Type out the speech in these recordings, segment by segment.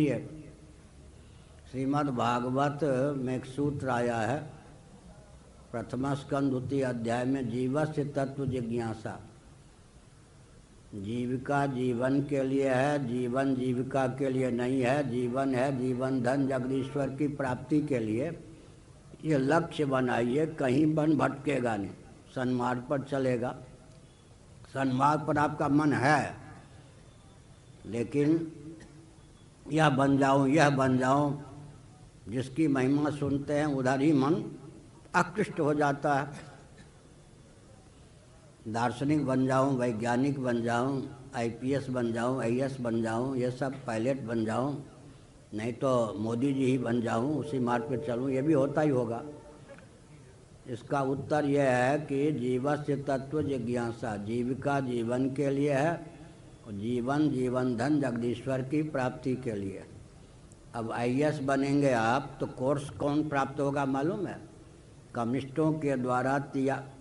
सुनिए, श्रीमद् भागवत में एक सूत्र आया है, प्रथमा स्कंद द्वितीय अध्याय में, जीवस्य तत्व जिज्ञासा। जीविका जीवन के लिए है, जीवन जीविका के लिए नहीं है। जीवन है जीवन धन जगदीश्वर की प्राप्ति के लिए। ये लक्ष्य बनाइए, कहीं बन भटकेगा नहीं, सन्मार्ग पर चलेगा। सन्मार्ग पर आपका मन है, लेकिन यह बन जाऊं, जिसकी महिमा सुनते हैं उधर ही मन आकृष्ट हो जाता है। दार्शनिक बन जाऊं, वैज्ञानिक बन जाऊं, आईपीएस बन जाऊं, आईएएस बन जाऊं, ये सब पायलट बन जाऊं, नहीं तो मोदी जी ही बन जाऊं, उसी मार्ग पे चलूं, ये भी होता ही होगा। इसका उत्तर यह है कि जीवस्य तत्व जिज्ञासा। जीविका जीवन के लिए है और जीवन जीवन धन जगदीश्वर की प्राप्ति के लिए। अब आईएएस बनेंगे आप तो कोर्स कौन प्राप्त होगा मालूम है? कम्युनिस्टों के द्वारा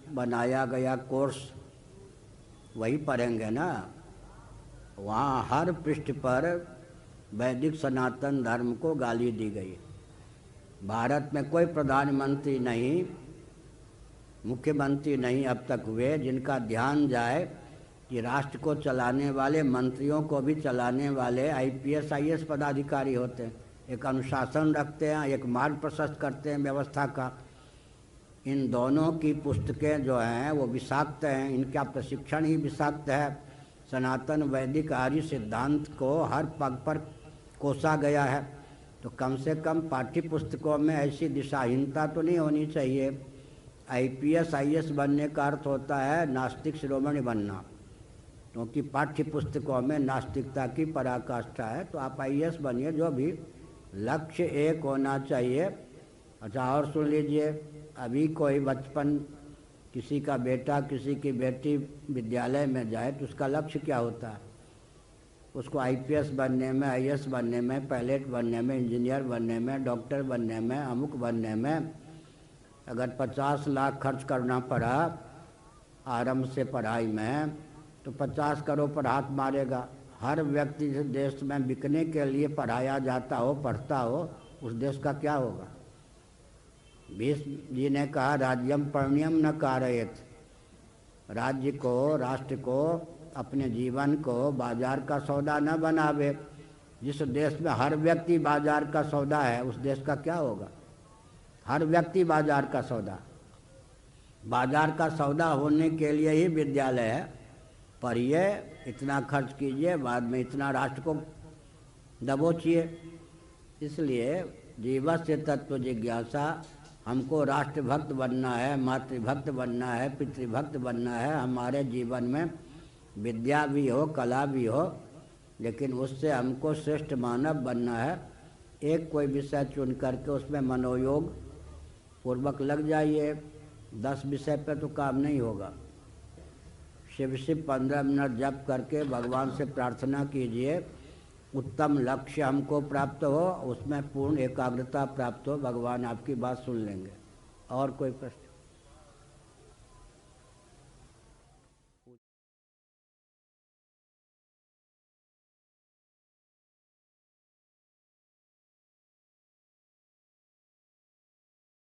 बनाया गया कोर्स वही पढ़ेंगे ना। वहाँ हर पृष्ठ पर वैदिक सनातन धर्म को गाली दी गई। भारत में कोई प्रधानमंत्री नहीं, मुख्यमंत्री नहीं अब तक हुए जिनका ध्यान जाए कि राष्ट्र को चलाने वाले मंत्रियों को भी चलाने वाले आईपीएस आईएएस पदाधिकारी होते हैं। एक अनुशासन रखते हैं, एक मार्ग प्रशस्त करते हैं व्यवस्था का। इन दोनों की पुस्तकें जो हैं वो विषाक्त हैं, इनका प्रशिक्षण ही विषाक्त है। सनातन वैदिक आर्य सिद्धांत को हर पग पर कोसा गया है। तो कम से कम पाठ्य पुस्तकों में ऐसी दिशाहीनता तो नहीं होनी चाहिए। आईपीएस आईएएस बनने का अर्थ होता है नास्तिक शिरोमणि बनना, क्योंकि पाठ्य पुस्तकों में नास्तिकता की पराकाष्ठा है। तो आप आईएएस बनिए, जो भी लक्ष्य एक होना चाहिए। अच्छा, और सुन लीजिए, अभी कोई बचपन किसी का बेटा किसी की बेटी विद्यालय में जाए तो उसका लक्ष्य क्या होता है? उसको आईपीएस बनने में, आईएएस बनने में, पायलट बनने में, इंजीनियर बनने में, डॉक्टर बनने में, अमुक बनने में अगर 50 लाख खर्च करना पड़ा आरंभ से पढ़ाई में, तो 50 करोड़ पर हाथ मारेगा। हर व्यक्ति जिस देश में बिकने के लिए पढ़ाया जाता हो, पढ़ता हो, उस देश का क्या होगा? भीष्म जी ने कहा, राज्यम पर्ण्यम न कारयेत। राज्य को, राष्ट्र को, अपने जीवन को बाजार का सौदा न बनावे। जिस देश में हर व्यक्ति बाजार का सौदा है, उस देश का क्या होगा? हर व्यक्ति बाजार का सौदा। बाजार का सौदा होने के लिए ही विद्यालय है। पढ़िए, इतना खर्च कीजिए, बाद में इतना राष्ट्र को दबोचिए। इसलिए जीवस्य तत्व जिज्ञासा। हमको राष्ट्रभक्त बनना है, मातृभक्त बनना है, पितृभक्त बनना है। हमारे जीवन में विद्या भी हो, कला भी हो, लेकिन उससे हमको श्रेष्ठ मानव बनना है। एक कोई विषय चुन करके उसमें मनोयोग पूर्वक लग जाइए। 10 विषय पे तो काम नहीं होगा। शिव 15 मिनट जप करके भगवान से प्रार्थना कीजिए, उत्तम लक्ष्य हमको प्राप्त हो, उसमें पूर्ण एकाग्रता प्राप्त हो, भगवान आपकी बात सुन लेंगे। और कोई प्रश्न?